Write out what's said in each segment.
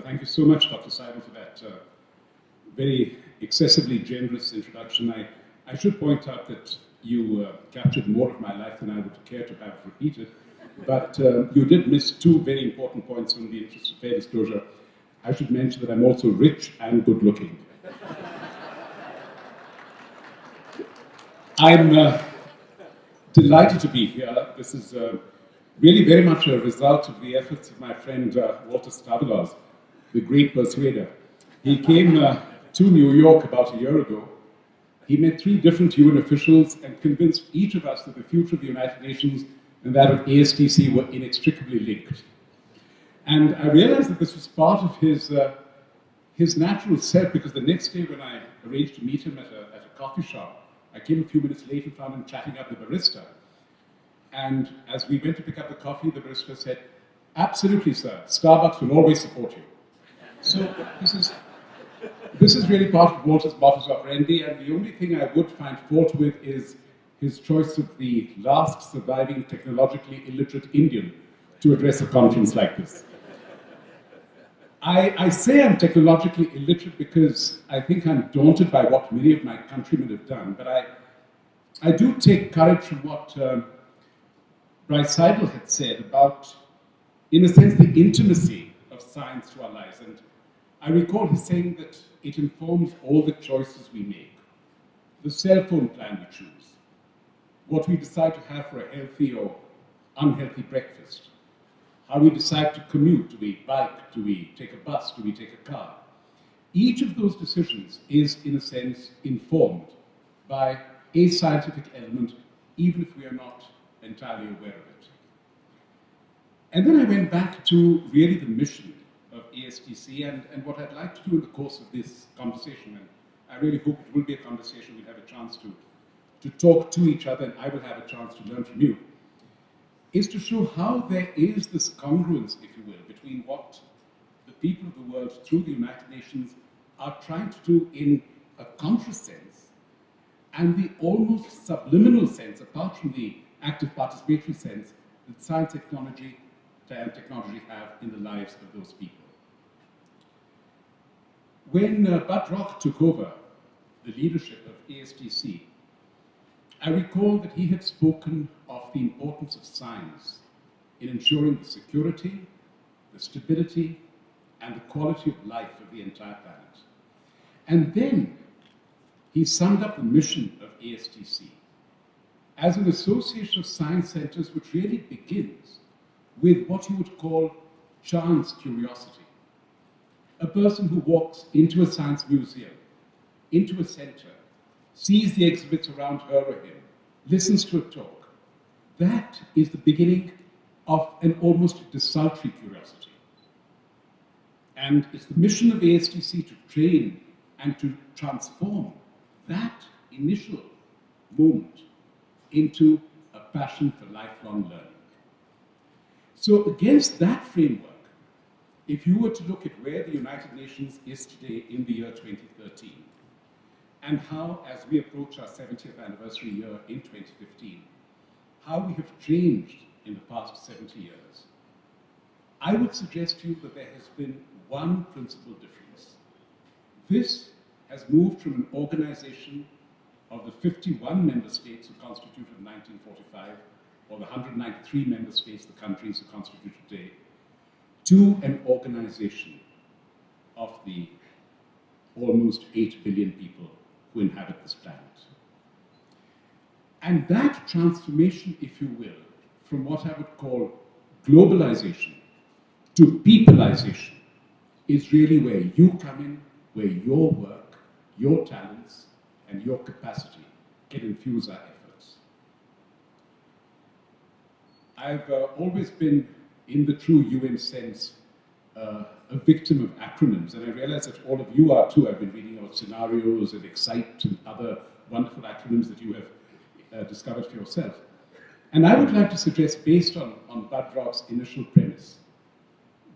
Thank you so much, Dr. Seidel, for that very excessively generous introduction. I should point out that you captured more of my life than I would care to have repeated, but you did miss two very important points in the interest of fair disclosure. I should mention that I'm also rich and good looking. I'm delighted to be here. This is really very much a result of the efforts of my friend Walter Stavelers, the great persuader. He came to New York about a year ago. He met 3 different UN officials and convinced each of us that the future of the United Nations and that of ASTC were inextricably linked. And I realized that this was part of his natural self, because the next day when I arranged to meet him at a coffee shop, I came a few minutes late and found him chatting up the barista. And as we went to pick up the coffee, the barista said, "Absolutely, sir. Starbucks will always support you." So this is really part of Walter's modus operandi, and the only thing I would find fault with is his choice of the last surviving technologically illiterate Indian to address a conference like this. I say I'm technologically illiterate because I think I'm daunted by what many of my countrymen have done, but I do take courage from what Bryce Seidel had said about, in a sense, the intimacy of science to our lives. And I recall his saying that it informs all the choices we make. The cell phone plan we choose, what we decide to have for a healthy or unhealthy breakfast, how we decide to commute. Do we bike? Do we take a bus? Do we take a car? Each of those decisions is, in a sense, informed by a scientific element, even if we are not entirely aware of it. And then I went back to really the mission of ASTC and what I'd like to do in the course of this conversation, and I really hope it will be a conversation we'll have a chance to talk to each other, and I will have a chance to learn from you, is to show how there is this congruence, if you will, between what the people of the world through the United Nations are trying to do in a conscious sense and the almost subliminal sense, apart from the active participatory sense, that science and technology have in the lives of those people. When Bud Rock took over the leadership of ASTC, I recall that he had spoken of the importance of science in ensuring the security, the stability, and the quality of life of the entire planet. And then he summed up the mission of ASTC as an association of science centers which really begins with what you would call chance curiosity. A person who walks into a science museum, into a center, sees the exhibits around her or him, listens to a talk. That is the beginning of an almost desultory curiosity. And it's the mission of ASTC to train and to transform that initial moment into a passion for lifelong learning. So against that framework, if you were to look at where the United Nations is today in the year 2013, and how, as we approach our 70th anniversary year in 2015, how we have changed in the past 70 years, I would suggest to you that there has been one principal difference. This has moved from an organization of the 51 member states who constituted 1945, or the 193 member states, the countries who constitute today, to an organization of the almost 8 billion people who inhabit this planet. And that transformation, if you will, from what I would call globalization to peopleization, is really where you come in, where your work, your talents, and your capacity can infuse our efforts. I've always been, in the true UN sense, a victim of acronyms, and I realize that all of you are too. I've been reading about scenarios and EXCITE and other wonderful acronyms that you have discovered for yourself. And I would like to suggest, based on Bud Rock's initial premise,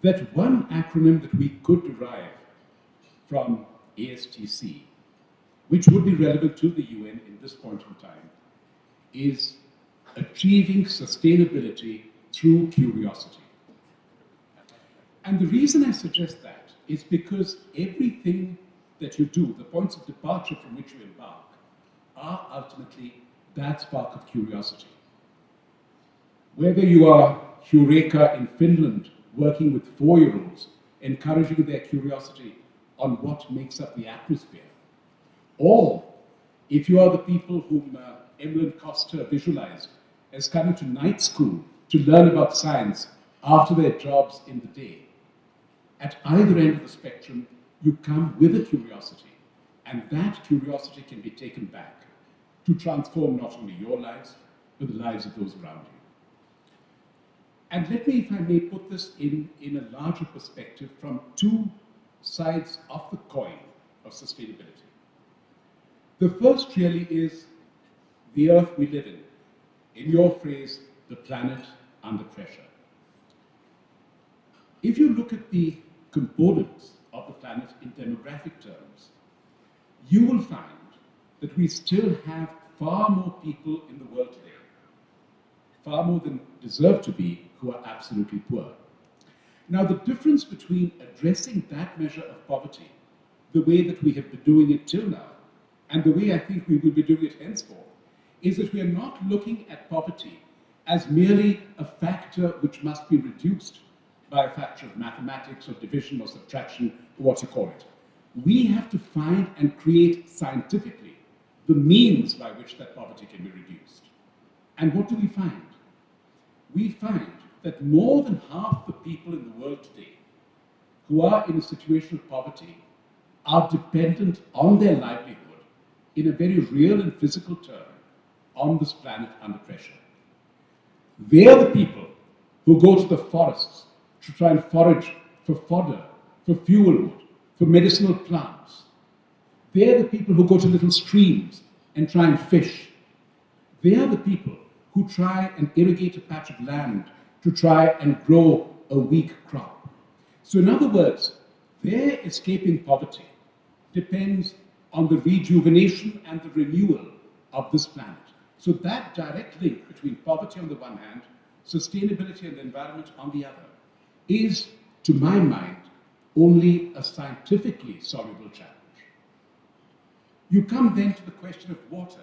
that one acronym that we could derive from ASTC, which would be relevant to the UN in this point in time is achieving sustainability through curiosity. And the reason I suggest that is because everything that you do, the points of departure from which you embark, are ultimately that spark of curiosity. Whether you are Eureka in Finland, working with 4-year-olds, encouraging their curiosity on what makes up the atmosphere, or if you are the people whom Emlyn Costa visualized as coming to night school to learn about science after their jobs in the day, at either end of the spectrum, you come with a curiosity, and that curiosity can be taken back to transform not only your lives, but the lives of those around you. And let me, if I may, put this in a larger perspective from two sides of the coin of sustainability. The first really is the earth we live in your phrase, the planet under pressure. If you look at the components of the planet in demographic terms, you will find that we still have far more people in the world today, far more than deserve to be, who are absolutely poor. Now, the difference between addressing that measure of poverty, the way that we have been doing it till now, and the way I think we will be doing it henceforth, is that we are not looking at poverty as merely a factor which must be reduced by a factor of mathematics or division or subtraction, or what you call it. We have to find and create scientifically the means by which that poverty can be reduced. And what do we find? We find that more than half the people in the world today who are in a situation of poverty are dependent on their livelihood in a very real and physical term on this planet under pressure. They are the people who go to the forests to try and forage for fodder, for fuel wood, for medicinal plants. They are the people who go to little streams and try and fish. They are the people who try and irrigate a patch of land to try and grow a weak crop. So in other words, their escaping poverty depends on the rejuvenation and the renewal of this planet. So that direct link between poverty on the one hand, sustainability and the environment on the other, is, to my mind, only a scientifically soluble challenge. You come then to the question of water,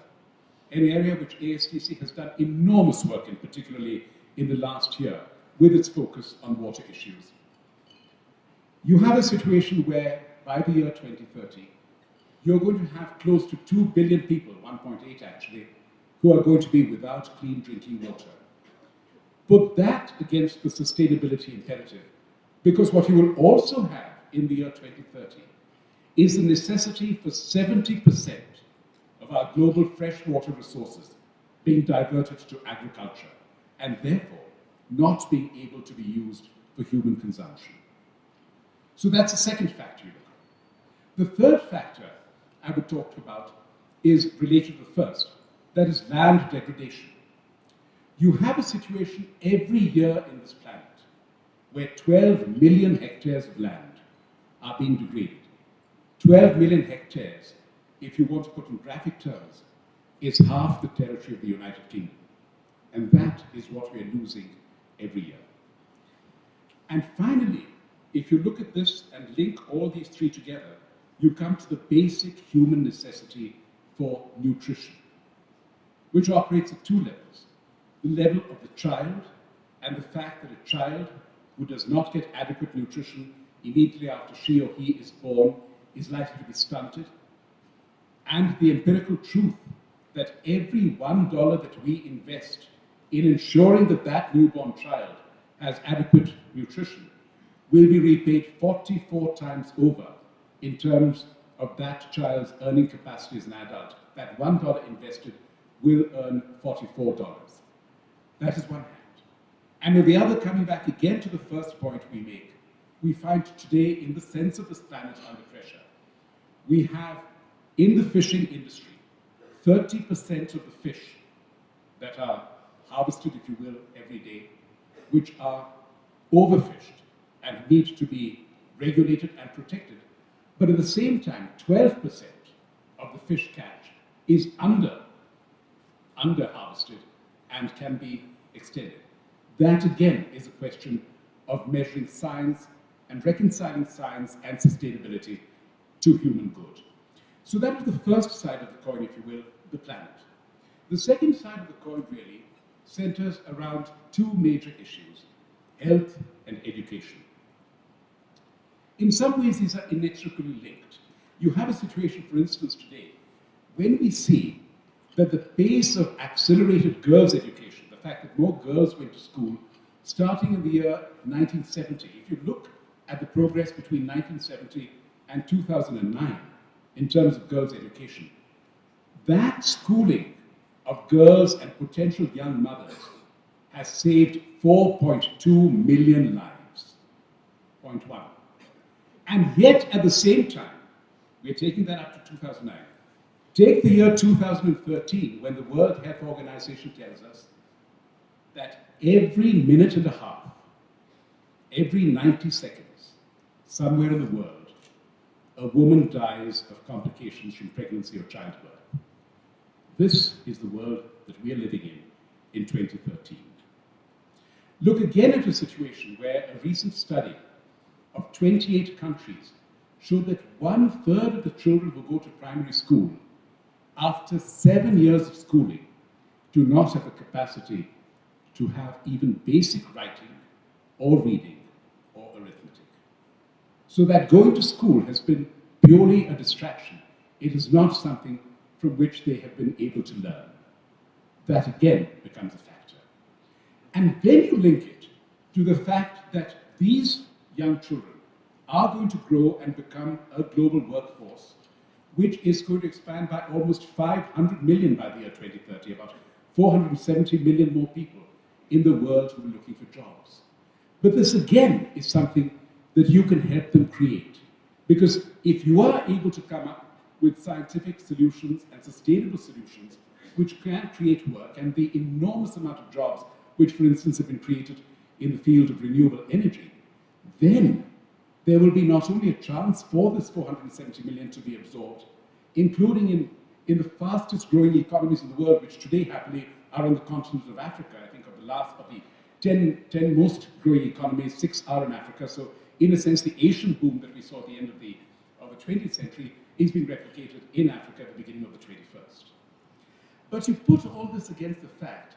an area which ASTC has done enormous work in, particularly in the last year, with its focus on water issues. You have a situation where, by the year 2030, you're going to have close to 2 billion people, 1.8 actually, who are going to be without clean drinking water. Put that against the sustainability imperative, because what you will also have in the year 2030 is the necessity for 70% of our global freshwater resources being diverted to agriculture, and therefore not being able to be used for human consumption. So that's the second factor you look at. The third factor I would talk about is related to the first, that is land degradation. You have a situation every year in this planet where 12 million hectares of land are being degraded. 12 million hectares, if you want to put in graphic terms, is half the territory of the United Kingdom. And that is what we are losing every year. And finally, if you look at this and link all these three together, you come to the basic human necessity for nutrition, which operates at two levels. The level of the child, and the fact that a child who does not get adequate nutrition immediately after she or he is born is likely to be stunted, and the empirical truth that every $1 that we invest in ensuring that that newborn child has adequate nutrition will be repaid 44 times over in terms of that child's earning capacity as an adult. That $1 invested will earn $44. That is one hand. And on the other, coming back again to the first point we make, we find today, in the sense of this planet under pressure, we have, in the fishing industry, 30% of the fish that are harvested, if you will, every day, which are overfished and need to be regulated and protected. But at the same time, 12% of the fish catch is under under-harvested and can be extended. That, again, is a question of measuring science and reconciling science and sustainability to human good. So that is the first side of the coin, if you will, the planet. The second side of the coin really centers around two major issues, health and education. In some ways, these are inextricably linked. You have a situation, for instance, today, when we see that the pace of accelerated girls' education, the fact that more girls went to school starting in the year 1970, if you look at the progress between 1970 and 2009 in terms of girls' education, that schooling of girls and potential young mothers has saved 4.2 million lives, point one. And yet, at the same time, we're taking that up to 2009. Take the year 2013, when the World Health Organization tells us that every minute and a half, every 90 seconds, somewhere in the world, a woman dies of complications from pregnancy or childbirth. This is the world that we are living in 2013. Look again at a situation where a recent study of 28 countries showed that 1/3 of the children who go to primary school after 7 years of schooling do not have the capacity to have even basic writing or reading or arithmetic. So that going to school has been purely a distraction. It is not something from which they have been able to learn. That again becomes a factor. And then you link it to the fact that these young children are going to grow and become a global workforce, which is going to expand by almost 500 million by the year 2030, about 470 million more people in the world who are looking for jobs. But this again is something that you can help them create. Because if you are able to come up with scientific solutions and sustainable solutions which can create work, and the enormous amount of jobs which, for instance, have been created in the field of renewable energy, then there will be not only a chance for this 470 million to be absorbed, including in the fastest growing economies in the world, which today happily are on the continent of Africa. I think of the 10 most growing economies, 6 are in Africa. So in a sense, the Asian boom that we saw at the end of the 20th century is being replicated in Africa at the beginning of the 21st. But you put all this against the fact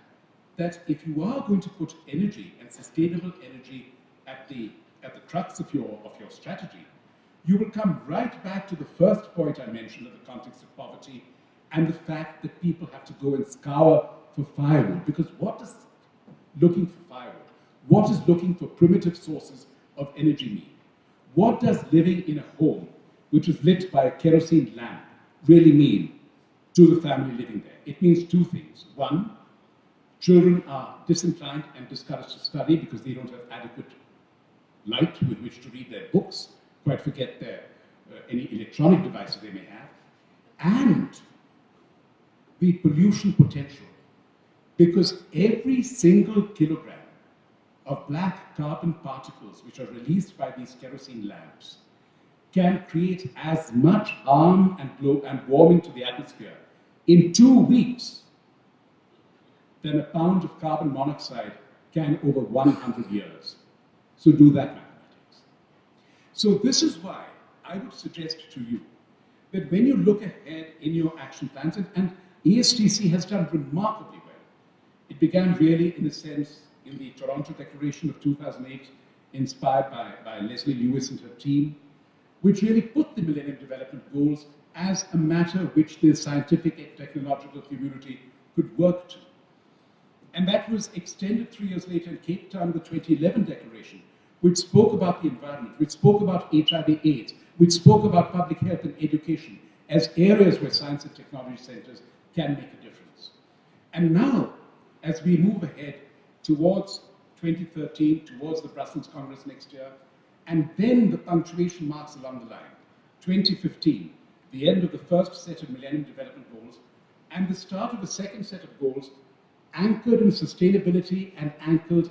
that if you are going to put energy and sustainable energy at the crux of your strategy, you will come right back to the first point I mentioned in the context of poverty and the fact that people have to go and scour for firewood. Because what is looking for firewood? What is looking for primitive sources of energy mean? What does living in a home which is lit by a kerosene lamp really mean to the family living there? It means two things. One, children are disinclined and discouraged to study because they don't have adequate light with which to read their books, quite forget any electronic devices they may have, and the pollution potential, because every single kilogram of black carbon particles which are released by these kerosene lamps can create as much harm and warming to the atmosphere in 2 weeks than a pound of carbon monoxide can over 100 years. So do that mathematics. So this is why I would suggest to you that when you look ahead in your action plans, and ASTC has done remarkably well. It began really, in a sense, in the Toronto Declaration of 2008, inspired by Leslie Lewis and her team, which really put the Millennium Development Goals as a matter which the scientific and technological community could work to. And that was extended 3 years later in Cape Town, the 2011 Declaration, which spoke about the environment, which spoke about HIV/AIDS, which spoke about public health and education as areas where science and technology centers can make a difference. And now, as we move ahead towards 2013, towards the Brussels Congress next year, and then the punctuation marks along the line, 2015, the end of the first set of Millennium Development Goals, and the start of the second set of goals, anchored in sustainability and anchored,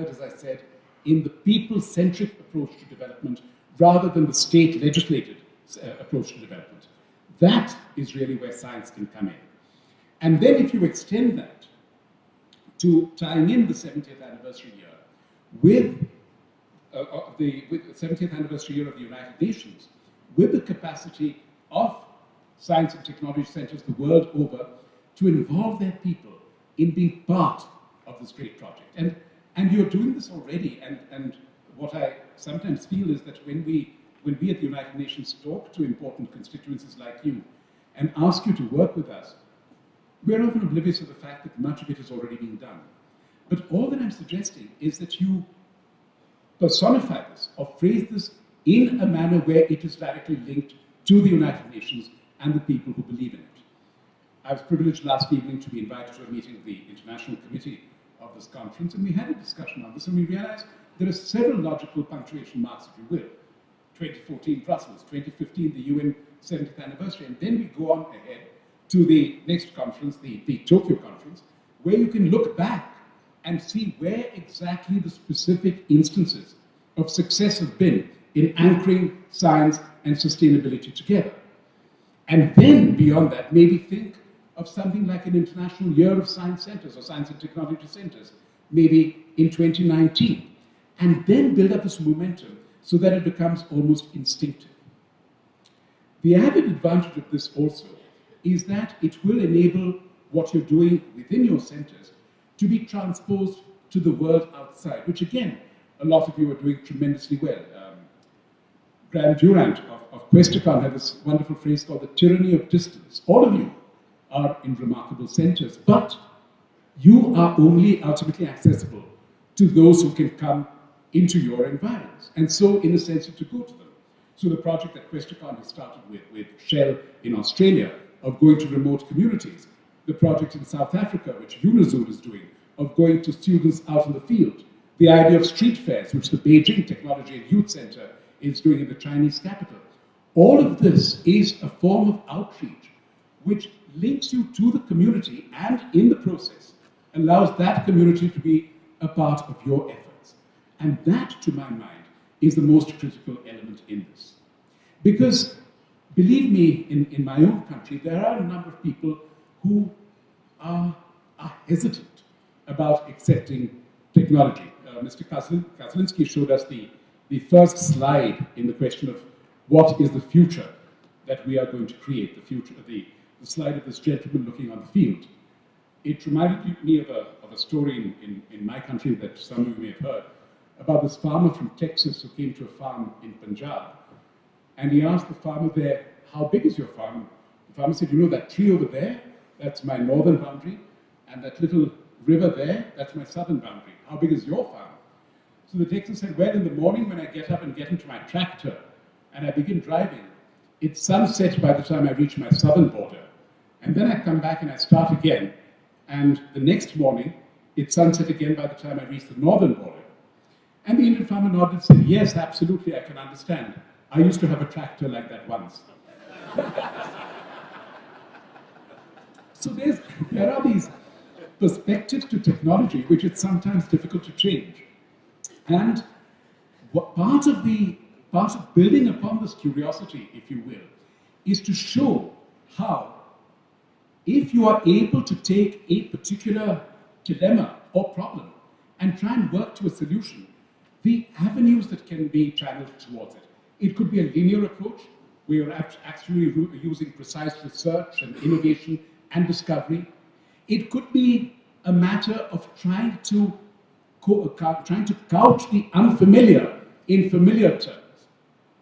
as I said, in the people-centric approach to development rather than the state-legislated approach to development. That is really where science can come in. And then if you extend that to tying in the 70th anniversary year with the 70th anniversary year of the United Nations, with the capacity of science and technology centers the world over to involve their people in being part of this great project. And you're doing this already, and what I sometimes feel is that when we at the United Nations talk to important constituencies like you and ask you to work with us, we're often oblivious of the fact that much of it is already being done. But all that I'm suggesting is that you personify this or phrase this in a manner where it is directly linked to the United Nations and the people who believe in it. I was privileged last evening to be invited to a meeting of the International Committee of this conference, and we had a discussion on this, and we realized there are several logical punctuation marks, if you will. 2014 Brussels, 2015 the UN 70th anniversary, and then we go on ahead to the next conference, the Tokyo conference, where you can look back and see where exactly the specific instances of success have been in anchoring science and sustainability together. And then beyond that, maybe think of something like an International Year of Science Centers or Science and Technology Centers, maybe in 2019, and then build up this momentum so that it becomes almost instinctive. The added advantage of this also is that it will enable what you're doing within your centers to be transposed to the world outside, which again, a lot of you are doing tremendously well. Graham Durant of Questacon had this wonderful phrase called the tyranny of distance. All of you are in remarkable centers, but you are only ultimately accessible to those who can come into your environs. And so, in a sense, you have to go to them. So the project that Questacon has started with Shell in Australia, of going to remote communities, the project in South Africa, which UNIZOOD is doing, of going to students out in the field, the idea of street fairs, which the Beijing Technology and Youth Center is doing in the Chinese capital. All of this is a form of outreach which links you to the community and, in the process, allows that community to be a part of your efforts. And that, to my mind, is the most critical element in this. Because, believe me, in my own country, there are a number of people who are hesitant about accepting technology. Mr. Kozlinski showed us the first slide in the question of what is the future that we are going to create, the future, the slide of this gentleman looking on the field. It reminded me of a story in my country that some of you may have heard, about this farmer from Texas who came to a farm in Punjab. And he asked the farmer there, how big is your farm? The farmer said, you know that tree over there? That's my northern boundary. And that little river there, that's my southern boundary. How big is your farm? So the Texan said, well, in the morning when I get up and get into my tractor and I begin driving, it's sunset by the time I reach my southern border. And then I come back and I start again. And the next morning, it's sunset again by the time I reach the northern border. And the Indian farmer nodded and said, yes, absolutely, I can understand. I used to have a tractor like that once. So there are these perspectives to technology which it's sometimes difficult to change. And part of building upon this curiosity, if you will, is to show how, if you are able to take a particular dilemma or problem and try and work to a solution, the avenues that can be channeled towards it. It could be a linear approach, where you're actually using precise research and innovation and discovery. It could be a matter of trying to couch the unfamiliar in familiar terms.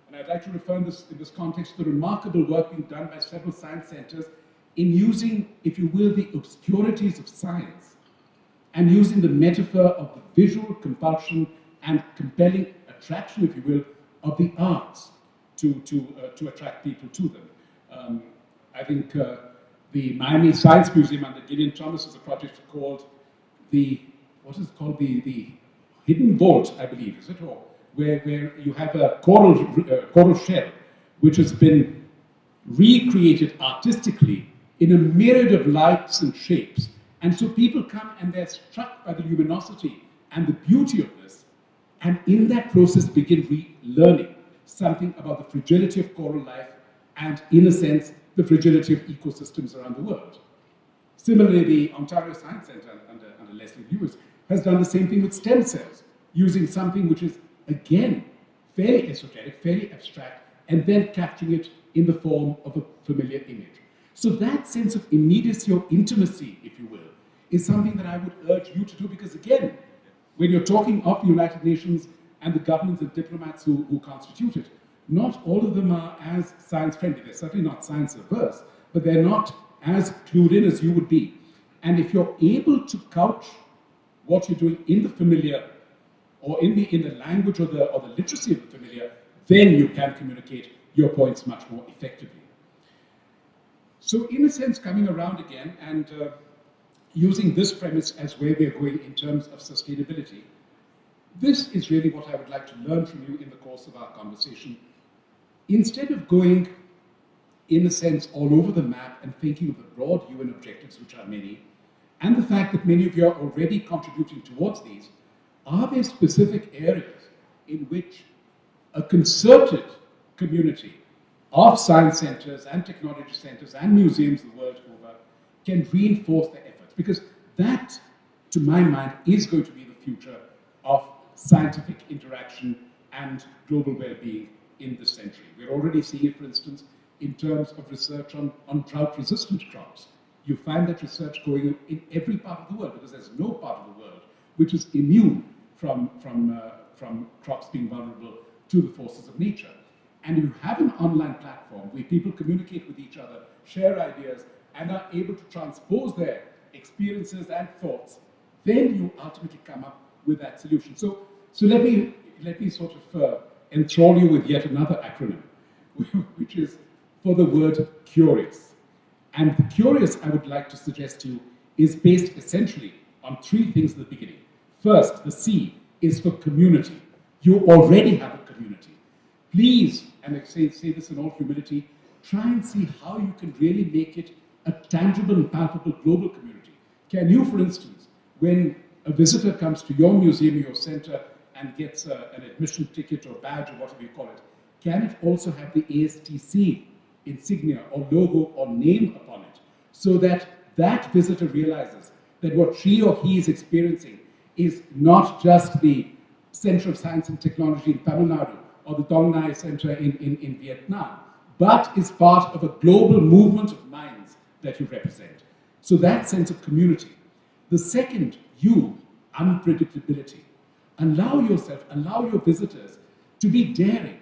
And I'd like to refer in this context to the remarkable work being done by several science centers in using, if you will, the obscurities of science and using the metaphor of the visual compulsion and compelling attraction, if you will, of the arts to attract people to them. I think the Miami Science Museum under Gillian Thomas is a project called the Hidden Vault, I believe, is it? Or where you have a coral shell which has been recreated artistically in a myriad of lights and shapes. And so people come and they're struck by the luminosity and the beauty of this, and in that process begin relearning something about the fragility of coral life and, in a sense, the fragility of ecosystems around the world. Similarly, the Ontario Science Centre under Leslie Lewis has done the same thing with stem cells, using something which is, again, fairly esoteric, fairly abstract, and then capturing it in the form of a familiar image. So that sense of immediacy or intimacy, if you will, is something that I would urge you to do, because again, when you're talking of the United Nations and the governments and diplomats who constitute it, not all of them are as science-friendly. They're certainly not science-averse, but they're not as clued in as you would be. And if you're able to couch what you're doing in the familiar, or in the language or the literacy of the familiar, then you can communicate your points much more effectively. So in a sense, coming around again and using this premise as where we're going in terms of sustainability, this is really what I would like to learn from you in the course of our conversation. Instead of going, in a sense, all over the map and thinking of the broad UN objectives, which are many, and the fact that many of you are already contributing towards these, are there specific areas in which a concerted community of science centers and technology centers and museums the world over can reinforce their efforts? Because that, to my mind, is going to be the future of scientific interaction and global well-being in this century. We're already seeing it, for instance, in terms of research on drought-resistant crops. You find that research going in every part of the world, because there's no part of the world which is immune from crops being vulnerable to the forces of nature. And if you have an online platform where people communicate with each other, share ideas, and are able to transpose their experiences and thoughts, then you ultimately come up with that solution. So let me sort of enthrall you with yet another acronym, which is for the word curious. And the curious, I would like to suggest to you, is based essentially on three things at the beginning. First, the C is for community. You already have a community. Please, and I say this in all humility, try and see how you can really make it a tangible and palpable global community. Can you, for instance, when a visitor comes to your museum or your center and gets an admission ticket or badge or whatever you call it, can it also have the ASTC insignia or logo or name upon it, so that that visitor realizes that what she or he is experiencing is not just the Center of Science and Technology in Tamil Nadu or the Dong Nai Center in Vietnam, but is part of a global movement of minds that you represent. So that sense of community. The second, U, unpredictability. Allow your visitors to be daring.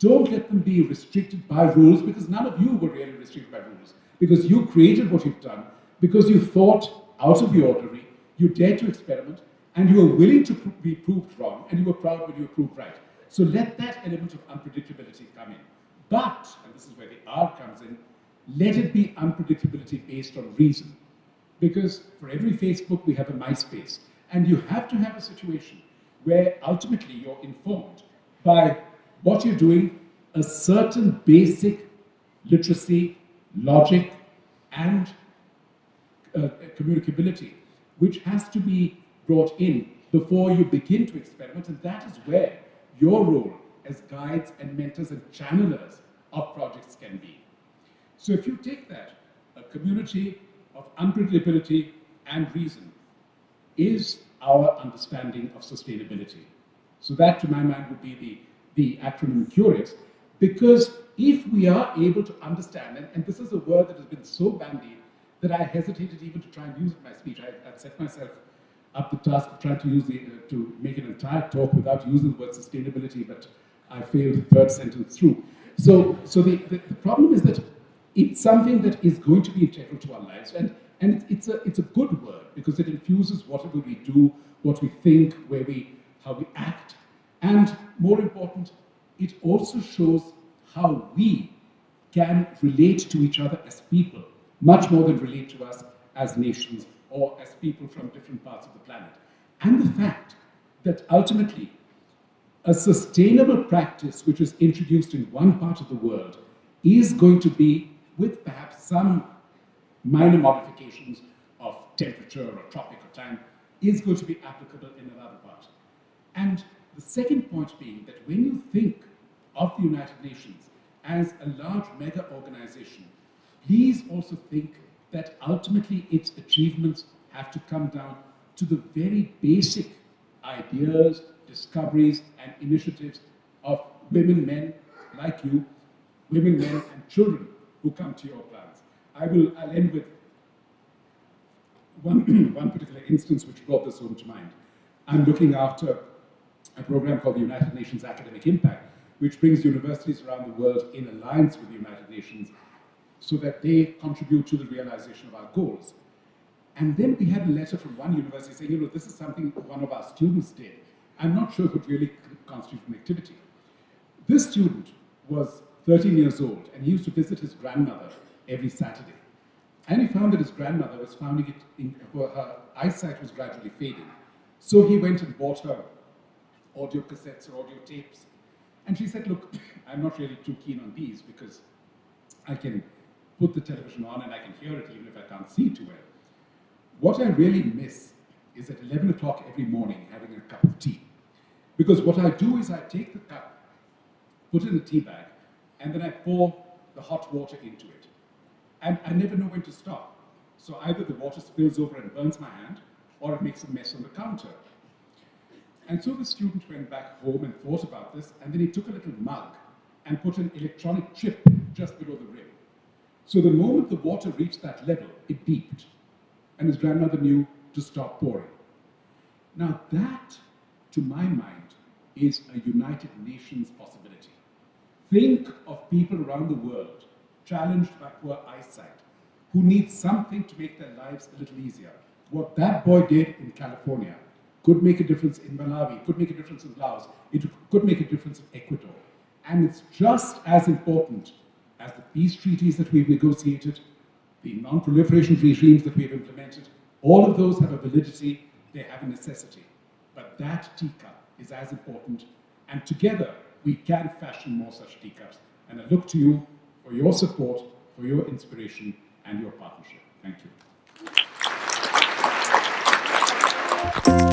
Don't let them be restricted by rules, because none of you were really restricted by rules, because you created what you've done, because you thought out of the ordinary, you dared to experiment, and you were willing to be proved wrong, and you were proud when you were proved right. So let that element of unpredictability come in. But, and this is where the R comes in, let it be unpredictability based on reason. Because for every Facebook, we have a MySpace. And you have to have a situation where ultimately you're informed by what you're doing, a certain basic literacy, logic, and communicability, which has to be brought in before you begin to experiment. And that is where your role as guides and mentors and channelers of projects can be. So if you take that, a community of unpredictability and reason is our understanding of sustainability. So that, to my mind, would be the acronym CURIOUS, because if we are able to understand, and this is a word that has been so bandied that I hesitated even to try and use it in my speech. I'd set myself up the task of trying to use to make an entire talk without using the word sustainability, but I failed the third sentence through. So the problem is that it's something that is going to be integral to our lives, and it's a good word, because it infuses whatever we do, what we think, how we act, and more important, it also shows how we can relate to each other as people, much more than relate to us as nations or as people from different parts of the planet. And the fact that ultimately a sustainable practice which is introduced in one part of the world is going to be, with perhaps some minor modifications of temperature or tropic or time, is going to be applicable in another part. And the second point being that when you think of the United Nations as a large mega organization, please also think that ultimately its achievements have to come down to the very basic ideas, discoveries, and initiatives of women, men like you, women, men, and children who come to your plans. I'll end with one particular instance which brought this home to mind. I'm looking after a program called the United Nations Academic Impact, which brings universities around the world in alliance with the United Nations so that they contribute to the realization of our goals. And then we had a letter from one university saying, this is something one of our students did. I'm not sure if it really constitutes an activity. This student was 13 years old, and he used to visit his grandmother every Saturday. And he found that his grandmother was finding her eyesight was gradually fading. So he went and bought her audio cassettes or audio tapes. And she said, look, I'm not really too keen on these because I can put the television on and I can hear it even if I can't see too well. What I really miss is at 11 o'clock every morning having a cup of tea. Because what I do is I take the cup, put it in the tea bag, and then I pour the hot water into it. And I never know when to stop. So either the water spills over and burns my hand, or it makes a mess on the counter. And so the student went back home and thought about this, and then he took a little mug and put an electronic chip just below the rim. So the moment the water reached that level, it beeped. And his grandmother knew to stop pouring. Now that, to my mind, is a United Nations possibility. Think of people around the world challenged by poor eyesight, who need something to make their lives a little easier. What that boy did in California could make a difference in Malawi, could make a difference in Laos, it could make a difference in Ecuador. And it's just as important as the peace treaties that we've negotiated, the non-proliferation regimes that we've implemented. All of those have a validity, they have a necessity. But that teacup is as important, and together we can fashion more such teacups. And I look to you for your support, for your inspiration, and your partnership. Thank you.